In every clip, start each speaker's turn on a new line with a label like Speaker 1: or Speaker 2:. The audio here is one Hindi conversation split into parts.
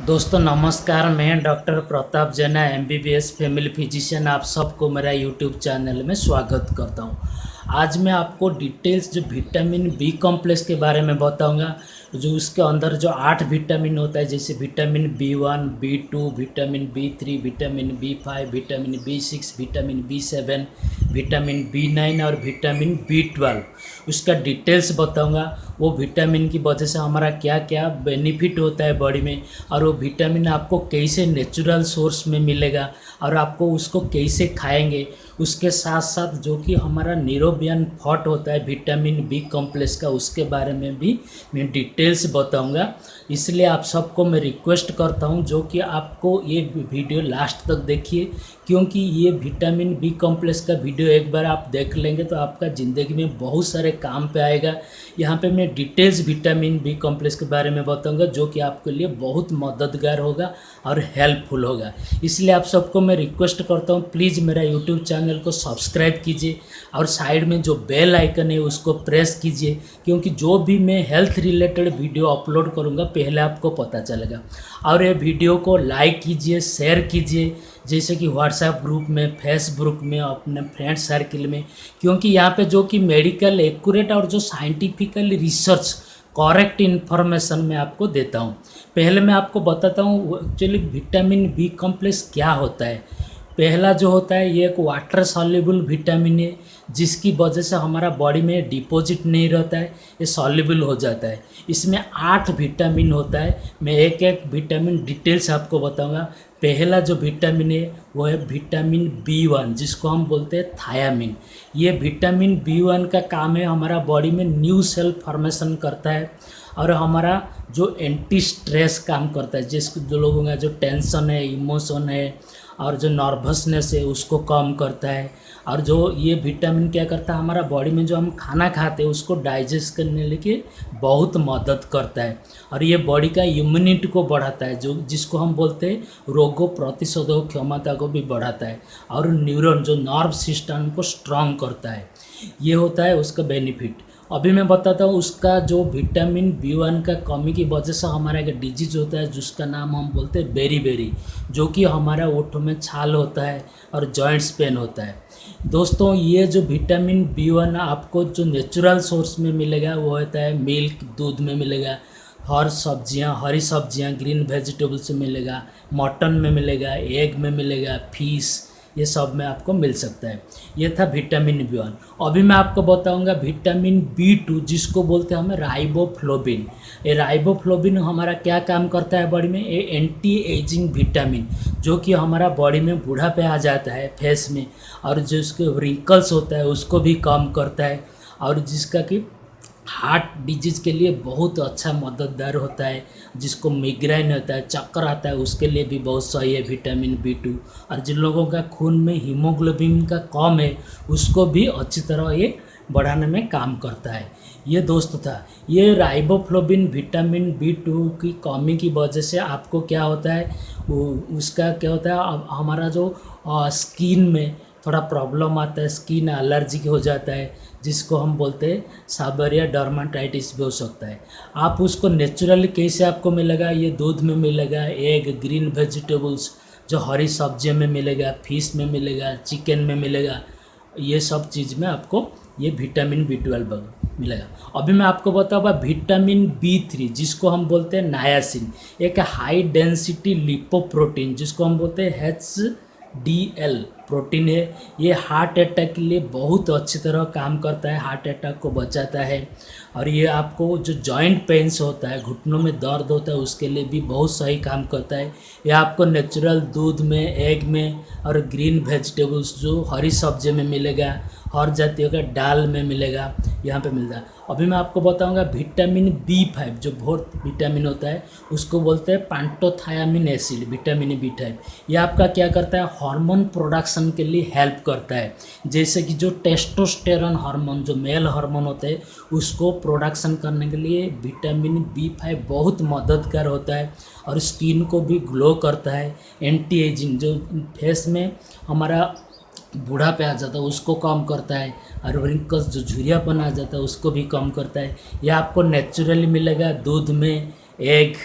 Speaker 1: दोस्तों नमस्कार। मैं डॉक्टर प्रताप जेना एमबीबीएस फैमिली फिजिशियन आप सबको मेरा यूट्यूब चैनल में स्वागत करता हूं। आज मैं आपको डिटेल्स जो विटामिन बी कॉम्प्लेक्स के बारे में बताऊंगा। जो उसके अंदर जो 8 विटामिन होता है, जैसे vitamin B1, B2, vitamin B3, vitamin B5, vitamin B6, vitamin B7, vitamin B9 और विटामिन B12, उसका डिटेल्स बताऊंगा। वो विटामिन की वजह से हमारा क्या क्या बेनिफिट होता है बॉडी में, और वो विटामिन आपको कैसे नेचुरल सोर्स में मिलेगा और आपको उसको कैसे खाएंगे। उसके साथ साथ जो कि हमारा न्यूरोबियन फॉट होता है विटामिन बी कॉम्प्लेक्स का, उसके बारे में भी मैं डिटेल्स बताऊंगा। इसलिए आप सबको मैं रिक्वेस्ट करता हूं जो कि आपको ये वीडियो लास्ट तक देखिए, क्योंकि ये विटामिन बी कॉम्प्लेक्स का वीडियो एक बार आप देख लेंगे तो आपका ज़िंदगी में बहुत सारे काम पे आएगा। यहाँ पे मैं डिटेल्स विटामिन बी कॉम्प्लेक्स के बारे में बताऊंगा जो कि आपके लिए बहुत मददगार होगा और हेल्पफुल होगा। इसलिए आप सबको मैं रिक्वेस्ट करता हूँ, प्लीज़ मेरा यूट्यूब चैनल को सब्सक्राइब कीजिए और साइड में जो बेल आइकन है उसको प्रेस कीजिए, क्योंकि जो भी मैं हेल्थ रिलेटेड वीडियो अपलोड करूँगा पहले आपको पता चलेगा। और ये वीडियो को लाइक कीजिए, शेयर कीजिए, जैसे कि व्हाट्सएप ग्रुप में, फेसबुक में, अपने फ्रेंड सर्किल में, क्योंकि यहाँ पे जो कि मेडिकल एक्यूरेट और जो साइंटिफिकली रिसर्च करेक्ट इन्फॉर्मेशन मैं आपको देता हूँ। पहले मैं आपको बताता हूँ एक्चुअली विटामिन बी कॉम्प्लेक्स क्या होता है। पहला जो होता है ये एक वाटर सॉल्युबल विटामिन है, जिसकी वजह से हमारा बॉडी में डिपॉजिट नहीं रहता है, ये सॉल्युबल हो जाता है। इसमें 8 विटामिन होता है। मैं एक एक विटामिन डिटेल्स आपको बताऊंगा। पहला जो विटामिन है वो है विटामिन B1, जिसको हम बोलते हैं थायामिन। ये विटामिन B1 का काम है हमारा बॉडी में न्यू सेल फॉर्मेशन करता है और हमारा जो एंटी स्ट्रेस काम करता है, जिसको जो लोगों का जो टेंशन है, इमोशन है और जो नर्वसनेस है उसको कम करता है। और जो ये विटामिन क्या करता है, हमारा बॉडी में जो हम खाना खाते हैं उसको डाइजेस्ट करने के बहुत मदद करता है। और ये बॉडी का इम्यूनिटी को बढ़ाता है, जो जिसको हम बोलते हैं रोगों प्रतिशोधक क्षमता को भी बढ़ाता है। और न्यूरॉन जो नर्व सिस्टम को स्ट्रांग करता है, ये होता है उसका बेनिफिट। अभी मैं बताता हूँ उसका जो विटामिन B1 का कमी की वजह से हमारा एक डिजीज होता है जिसका नाम हम बोलते हैं बेरी, जो कि हमारा ओठों में छाल होता है और जॉइंट्स पेन होता है। दोस्तों ये जो विटामिन B1 आपको जो नेचुरल सोर्स में मिलेगा वो होता है मिल्क, दूध में मिलेगा, हरी सब्जियाँ ग्रीन वेजिटेबल्स में मिलेगा, मटन में मिलेगा, एग में मिलेगा, फिश, ये सब में आपको मिल सकता है। ये था विटामिन B1। अभी मैं आपको बताऊंगा विटामिन B2, जिसको बोलते हैं हमें राइबोफ्लोबिन। ये राइबोफ्लोबिन हमारा क्या काम करता है बॉडी में, ये एंटी एजिंग विटामिन, जो कि हमारा बॉडी में बूढ़ापे आ जाता है फेस में, और जो उसके रिंकल्स होता है उसको भी कम करता है, और जिसका कि हार्ट डिजीज़ के लिए बहुत अच्छा मददगार होता है। जिसको मिग्रेन होता है, चक्कर आता है, उसके लिए भी बहुत सही है विटामिन B2। और जिन लोगों का खून में हीमोग्लोबिन का कम है उसको भी अच्छी तरह ये बढ़ाने में काम करता है। ये दोस्त था ये राइबोफ्लोबिन विटामिन B2 की कमी की वजह से आपको क्या होता है, उसका क्या होता है, हमारा जो स्किन में थोड़ा प्रॉब्लम आता है, स्किन एलर्जी हो जाता है, जिसको हम बोलते हैं साबरिया डर्माटाइटिस भी हो सकता है। आप उसको नेचुरली कैसे आपको मिलेगा, ये दूध में मिलेगा, एग, ग्रीन वेजिटेबल्स जो हरी सब्जियों में मिलेगा, फिश में मिलेगा, चिकन में मिलेगा, ये सब चीज़ में आपको ये विटामिन B12 मिलेगा। अभी मैं आपको बताऊँगा विटामिन B3, जिसको हम बोलते हैं नायासिन, एक हाई डेंसिटी लिपोप्रोटीन, जिसको हम बोलते हैं HDL प्रोटीन है। ये हार्ट अटैक के लिए बहुत अच्छी तरह काम करता है, हार्ट अटैक को बचाता है। और ये आपको जो जॉइंट पेन्स होता है, घुटनों में दर्द होता है, उसके लिए भी बहुत सही काम करता है। ये आपको नेचुरल दूध में, एग में और ग्रीन वेजिटेबल्स जो हरी सब्जी में मिलेगा, हर जातियों का दाल में मिलेगा, यहाँ पे मिलता है। अभी मैं आपको बताऊंगा विटामिन B5 जो बहुत विटामिन होता है, उसको बोलते हैं पैंटोथायामिन एसिड, विटामिन B5। ये आपका क्या करता है, हार्मोन प्रोडक्शन के लिए हेल्प करता है। जैसे कि जो टेस्टोस्टेरोन हार्मोन, जो मेल हार्मोन होते हैं, उसको प्रोडक्शन करने के लिए विटामिन B5 बहुत मददगार होता है। और स्किन को भी ग्लो करता है, एंटी एजिंग जो फेस में हमारा बूढ़ापे आ जाता है उसको कम करता है, और रिंकल्स जो झुर्रियापन आ जाता है उसको भी कम करता है। यह आपको नेचुरली मिलेगा दूध में, एग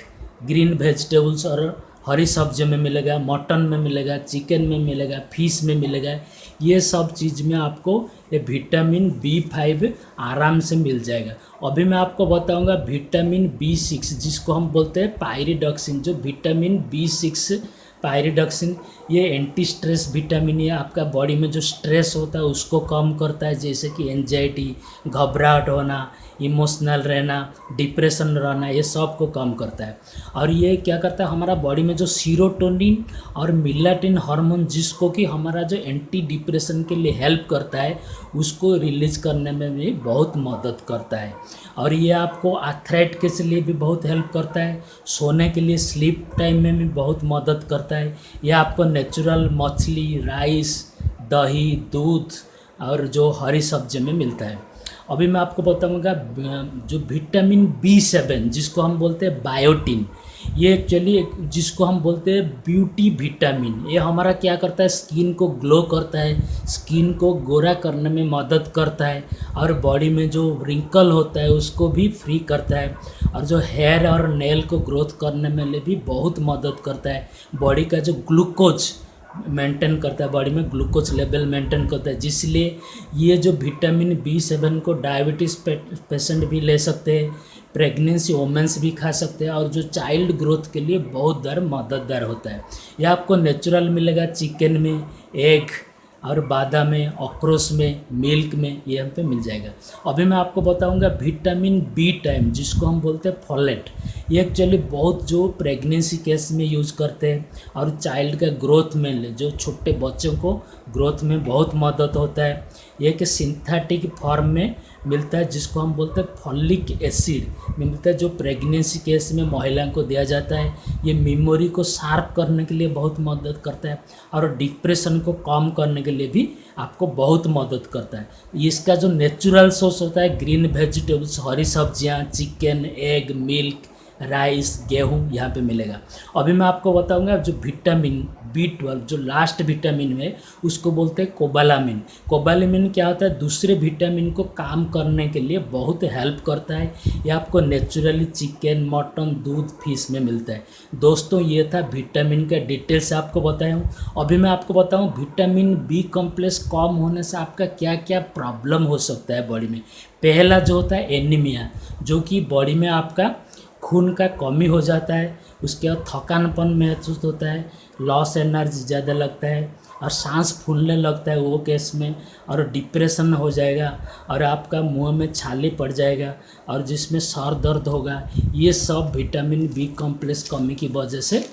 Speaker 1: ग्रीन वेजिटेबल्स और हरी सब्जियों में मिलेगा, मटन में मिलेगा, चिकन में मिलेगा, फिश में मिलेगा। ये सब चीज़ में आपको ये विटामिन B5 आराम से मिल जाएगा। अभी मैं आपको बताऊंगा विटामिन B6 जिसको हम बोलते हैं पायरिडॉक्सिन। जो विटामिन B6 पायरिडॉक्सिन ये एंटी स्ट्रेस विटामिन है। आपका बॉडी में जो स्ट्रेस होता है उसको कम करता है, जैसे कि एंजाइटी, घबराहट होना, इमोशनल रहना, डिप्रेशन रहना, ये सब को कम करता है। और ये क्या करता है, हमारा बॉडी में जो सीरोटोनिन और मेलाटोनिन हार्मोन जिसको कि हमारा जो एंटी डिप्रेशन के लिए हेल्प करता है उसको रिलीज करने में भी बहुत मदद करता है। और ये आपको आर्थराइटिस के लिए भी बहुत हेल्प करता है, सोने के लिए स्लीप टाइम में भी बहुत मदद करता है। ये आपको नेचुरल मछली, राइस, दही, दूध और जो हरी सब्जी में मिलता है। अभी मैं आपको बताऊंगा जो विटामिन B7 जिसको हम बोलते हैं बायोटिन, ये एक्चुअली जिसको हम बोलते हैं ब्यूटी विटामिन, ये हमारा क्या करता है, स्किन को ग्लो करता है, स्किन को गोरा करने में मदद करता है और बॉडी में जो रिंकल होता है उसको भी फ्री करता है और जो हेयर और नेल को ग्रोथ करने में लिए भी बहुत मदद करता है। बॉडी का जो ग्लूकोज मेंटेन करता है, बॉडी में ग्लूकोज लेवल मेंटेन करता है, जिसलिए ये जो विटामिन B7 को डायबिटीज़ पेशेंट भी ले सकते हैं, प्रेगनेंसी वोमेंस भी खा सकते हैं और जो चाइल्ड ग्रोथ के लिए बहुत मददगार होता है। यह आपको नेचुरल मिलेगा चिकन में, एग और बादाम में, अखरोट में, मिल्क में, ये हम पे मिल जाएगा। अभी मैं आपको बताऊंगा विटामिन B टाइम जिसको हम बोलते हैं फोलेट। ये एक्चुअली बहुत जो प्रेगनेंसी केस में यूज़ करते हैं और चाइल्ड का ग्रोथ में, जो छोटे बच्चों को ग्रोथ में बहुत मदद होता है। ये कि सिंथेटिक फॉर्म में मिलता है जिसको हम बोलते हैं फॉलिक एसिड मिलता है, जो प्रेगनेंसी केस में महिलाओं को दिया जाता है। ये मेमोरी को शार्प करने के लिए बहुत मदद करता है और डिप्रेशन को कम करने के लिए भी आपको बहुत मदद करता है। इसका जो नेचुरल सोर्स होता है ग्रीन वेजिटेबल्स, हरी सब्जियां, चिकन, एग, मिल्क, राइस, गेहूं यहाँ पे मिलेगा। अभी मैं आपको बताऊंगा जो विटामिन B12 जो लास्ट विटामिन है उसको बोलते हैं कोबालामिन। कोबालामिन क्या होता है, दूसरे विटामिन को काम करने के लिए बहुत हेल्प करता है। ये आपको नेचुरली चिकन, मटन, दूध, फिश में मिलता है। दोस्तों ये था विटामिन का डिटेल्स आपको बताया हूँ। अभी मैं आपको बताऊँ विटामिन B कॉम्प्लेक्स कम होने से आपका क्या क्या प्रॉब्लम हो सकता है बॉडी में। पहला जो होता है एनीमिया, जो कि बॉडी में आपका खून का कमी हो जाता है, उसके बाद थकानपन महसूस होता है, लॉस एनर्जी ज़्यादा लगता है और सांस फूलने लगता है वो केस में, और डिप्रेशन हो जाएगा और आपका मुंह में छाले पड़ जाएगा और जिसमें सर दर्द होगा। ये सब विटामिन B कॉम्प्लेक्स कमी की वजह से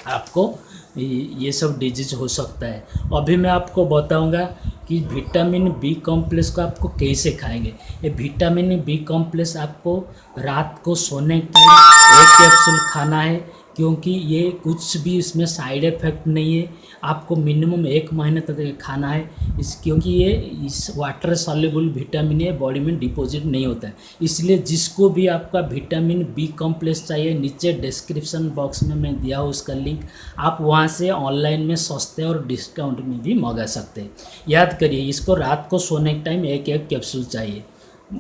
Speaker 1: आपको ये सब डिजीज हो सकता है। अभी मैं आपको बताऊंगा कि विटामिन B कॉम्प्लेक्स को आपको कैसे खाएंगे। ये विटामिन B कॉम्प्लेक्स आपको रात को सोने टाइम 1 कैप्सूल खाना है, क्योंकि ये कुछ भी इसमें साइड इफ़ेक्ट नहीं है। आपको मिनिमम 1 महीने तक ये खाना है, क्योंकि ये इस वाटर सॉल्युबल विटामिन है, बॉडी में डिपॉजिट नहीं होता है। इसलिए जिसको भी आपका विटामिन B कॉम्प्लेक्स चाहिए, नीचे डिस्क्रिप्शन बॉक्स में मैं दिया हूँ उसका लिंक, आप वहाँ से ऑनलाइन में सस्ते और डिस्काउंट में भी मंगा सकते हैं। याद करिए, इसको रात को सोने के टाइम एक कैप्सूल चाहिए,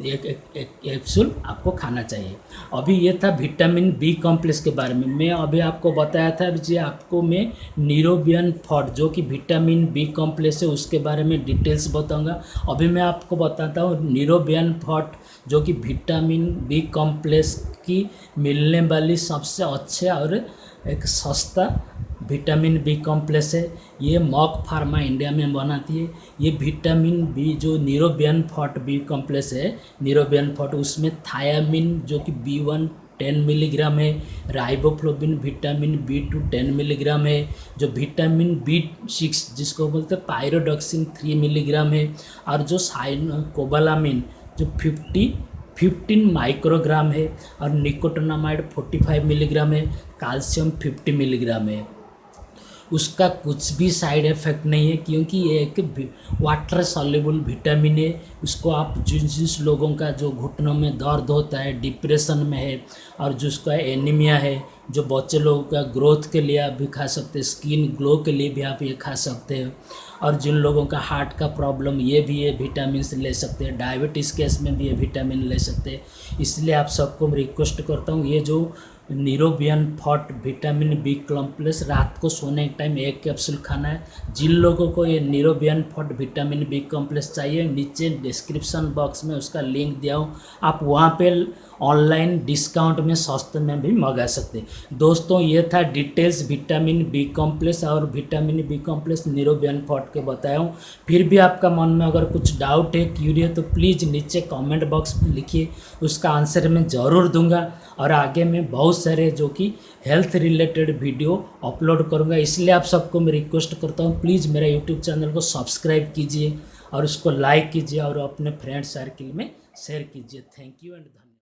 Speaker 1: एक कैप्सूल आपको खाना चाहिए। अभी ये था विटामिन B कॉम्प्लेक्स के बारे में। मैं अभी आपको बताया था जी, आपको मैं न्यूरोबियन फॉट जो कि विटामिन B कॉम्प्लेक्स है उसके बारे में डिटेल्स बताऊंगा। अभी मैं आपको बताता हूँ न्यूरोबियन फॉट जो कि विटामिन B कॉम्प्लेक्स की मिलने वाली सबसे अच्छे और एक सस्ता विटामिन B कॉम्प्लेक्स है। ये मॉक फार्मा इंडिया में बनाती है। ये विटामिन B जो न्यूरोबियन फॉट B कॉम्प्लेक्स है, न्यूरोबियन फॉट, उसमें थायामिन जो कि B1 10 मिलीग्राम है, राइबोफ्लोविन विटामिन B2 10 मिलीग्राम है, जो विटामिन B6 जिसको बोलते हैं पायरिडॉक्सिन 3 मिलीग्राम है, और जो कोबालामिन जो 15 माइक्रोग्राम है, और निकोटिनामाइड 45 मिलीग्राम है, कैल्शियम 50 मिलीग्राम है। उसका कुछ भी साइड इफ़ेक्ट नहीं है, क्योंकि ये एक वाटर सॉल्युबल विटामिन है। उसको आप जिस लोगों का जो घुटनों में दर्द होता है, डिप्रेशन में है, और जिसका एनीमिया है, जो बच्चे लोगों का ग्रोथ के लिए आप भी खा सकते हैं, स्किन ग्लो के लिए भी आप ये खा सकते हैं, और जिन लोगों का हार्ट का प्रॉब्लम ये भी ये विटामिन से ले सकते हैं, डायबिटीज़ केस में भी ये विटामिन ले सकते हैं। इसलिए आप सबको रिक्वेस्ट करता हूँ, ये जो Neurobion forte vitamin B complex रात को सोने के टाइम 1 कैप्सूल खाना है। जिन लोगों को ये Neurobion forte vitamin B complex चाहिए, नीचे डिस्क्रिप्शन बॉक्स में उसका लिंक दिया हूँ, आप वहाँ पे ऑनलाइन डिस्काउंट में सस्ते में भी मंगा सकते हैं। दोस्तों ये था डिटेल्स विटामिन बी कॉम्प्लेक्स और vitamin B complex Neurobion forte के बताया हूँ। फिर भी आपका मन में अगर कुछ डाउट है, क्यूरी है, तो प्लीज़ नीचे कमेंट बॉक्स में लिखिए, उसका आंसर मैं ज़रूर दूंगा। और आगे मैं बहुत सारे जो कि हेल्थ रिलेटेड वीडियो अपलोड करूंगा, इसलिए आप सबको मैं रिक्वेस्ट करता हूँ प्लीज़ मेरा यूट्यूब चैनल को सब्सक्राइब कीजिए और उसको लाइक कीजिए और अपने फ्रेंड सर्किल में शेयर कीजिए। Thank you and